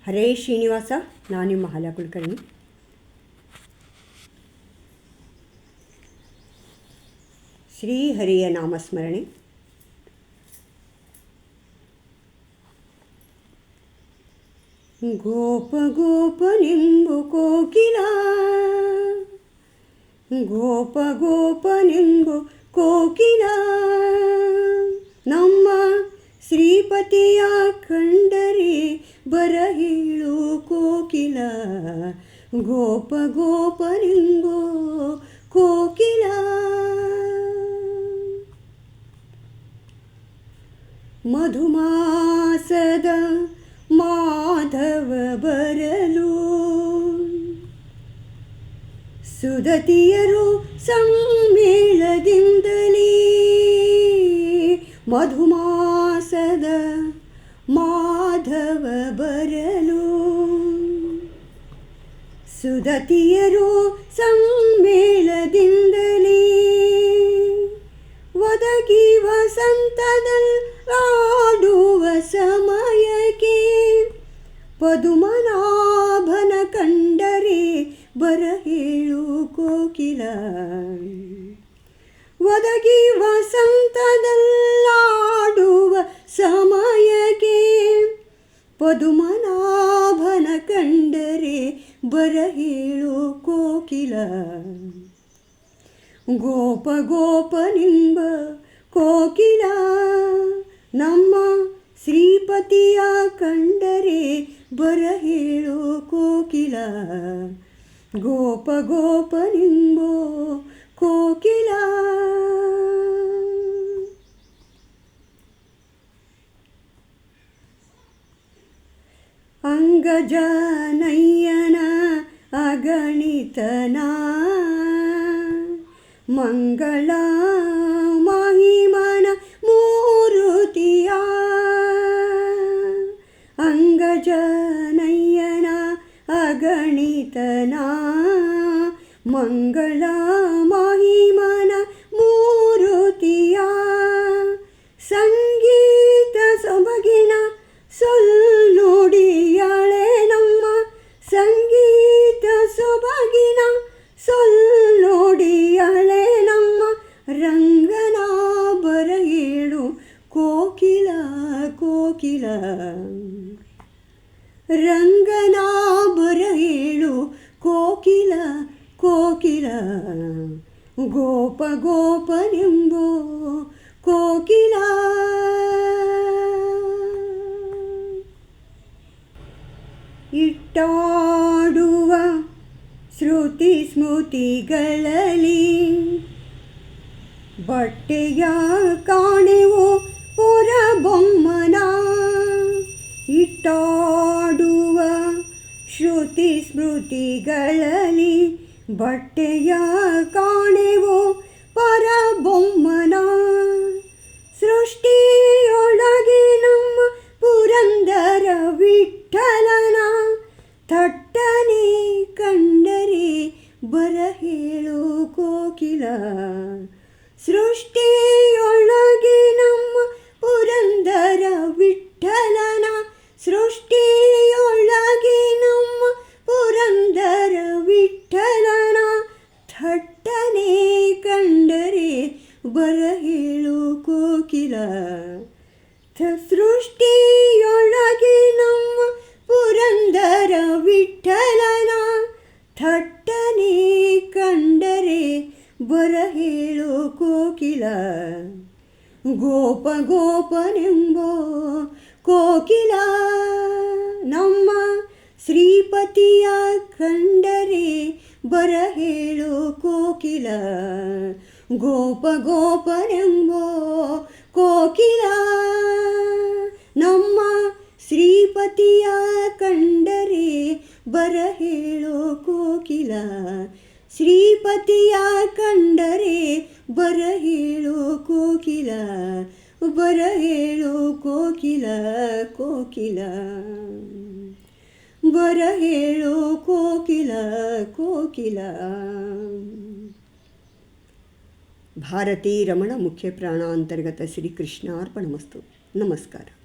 ಹರೇ ಶ್ರೀನಿವಾಸ. ನಾನು ನಿಮ್ಮ ಹಾಲ ಕುಲಕರ್ಣಿ. ಶ್ರೀಹರಿಯ ನಾಮಸ್ಮರಣೆ. ಗೋಪ ಗೋಪನೆಂಬು ಕೋಕಿಲ, ಗೋಪ ಗೋಪನೆಂಬು ಕೋಕಿಲ, ನಮ್ಮ ಶ್ರೀಪತಿಯ ಕಂಡರೆ ಬರಹೇಳು ಕೋಕಿಲ. ಗೋಪ ಗೋಪನೆಂಬು ಕೋಕಿಲ, ಮಧುಮಾಸದ ಮಾಧವ ಬರಲು ಸುದತಿಯರು ಸಮ್ಮೇಳದಿಂದಲೇ. ಮಧುಮಾಸದ ಮಾಧವ ಬರಲು ಸುದತಿಯರು ಸಮ್ಮೇಳದಿಂದಲೇ. ಒದಗಿ ವಸಂತದಲ್ಲಾಡುವ ಸಮಯಕ್ಕೆ ಪದುಮನಾಭನ ಕಂಡರೆ ಬರಹೇಳು ಕೋಕಿಲ. ಒದಗಿ ವಸಂತದಲ್ಲಾಡುವ ಸಮಯಕ್ಕೆ ಪದುಮನಾಭನ ಕಂಡರೆ ಬರಹೇಳು ಕೋಕಿಲ. ಗೋಪ ಗೋಪನೆಂಬ ಕೋಕಿಲ, ನಮ್ಮ ಶ್ರೀಪತಿಯ ಕಂಡರೆ ಬರಹೇಳು ಕೋಕಿಲ. ಗೋಪ ಗೋಪನೆಂಬೋ ಕೋಕಿಲ. ಅಂಗಜನಯ್ಯನ ಅಗಣಿತನ ಮಂಗಳ ಮಹಿಮನ ಮೂರುತಿಯ. ಅಂಗಜನಯ್ಯನ ಅಗಣಿತನ ಮಂಗಳ ಮಹಿಮನ ಮೂರುತಿಯ. ಸಂಗೀತ ಸೊಬಗಿನ ಸೊಲ್ಲುಡಿಯಾಳೆ ನಮ್ಮ, ಸಂಗೀತ ಸೊಬಗಿನ ಸೊಲ್ಲುಡಿಯಾಳೆ ನಮ್ಮ ರಂಗನ ಬರಹೇಳು ಕೋಕಿಲ ಕೋಕಿಲ. ರಂಗನ ಬರಹೇಳು ಕೋಕಿಲ ಕೋಕಿಲ. ಗೋಪ ಗೋಪನೆಂಬೋ ಕೋಕಿಲ. ಇಟ್ಟಾಡುವ ಶ್ರುತಿ ಸ್ಮೃತಿಗಳಲ್ಲಿ ಬಟ್ಟೆಯ ಕಾಣೆವು ಪುರಬೊಮ್ಮನ. ಇಟ್ಟಾಡುವ ಶ್ರುತಿ ಸ್ಮೃತಿಗಳಲ್ಲಿ ಬಟ್ಟೆಯ ಕಾಣೆವು ಪರಬೊಮ್ಮನ. ಸೃಷ್ಟಿಯೊಳಗೆ ನಮ್ಮ ಪುರಂದರ ವಿಠಲನ ಥಟ್ಟನೆ ಕಂಡರೆ ಬರಹೇಳು ಕೋಕಿಲ. ಸೃಷ್ಟಿಯೊಳಗೆ ನಮ್ಮ ಪುರಂದರ ವಿಠಲನ, ಸೃಷ್ಟಿಯೊಳಗೆ ನಮ್ಮ ಪುರಂದರ ವಿಠಲನ ಥಟ್ಟನೆ ಕಂಡರೆ ಬರಹೇಳು ಕೋಕಿಲ. ಸೃಷ್ಟಿಯೊಳಗೆ ನಮ್ಮ ಪುರಂದರ ವಿಠಲನ ಥಟ್ಟನೆ ಕಂಡರೆ ಬರಹೇಳು ಕೋಕಿಲ. ಗೋಪ ಗೋಪನೆಂಬೋ ಕೋಕಿಲ, ನಮ್ಮ ಶ್ರೀಪತಿಯ ಕಂಡರೆ ಬರಹೇಳು ಕೋಕಿಲ. ಗೋಪ ಗೋಪನೆಂಬೋ ಕೋಕಿಲ, ನಮ್ಮ ಶ್ರೀಪತಿಯ ಕಂಡರೆ ಬರಹೇಳು ಕೋಕಿಲ. ಶ್ರೀಪತಿಯ ಕಂಡರೆ ಬರಹೇಳು ಕೋಕಿಲ. ಬರಹೇಳು ಕೋಕಿಲ ಕೋಕಿಲ. ಬರಹೇಳು ಕೋಕಿಲ ಕೋಕಿಲ. ಭಾರತೀ ರಮಣ ಮುಖ್ಯ ಪ್ರಾಣ ಅಂತರ್ಗತ ಶ್ರೀಕೃಷ್ಣಾರ್ಪಣಮಸ್ತು. ನಮಸ್ಕಾರ.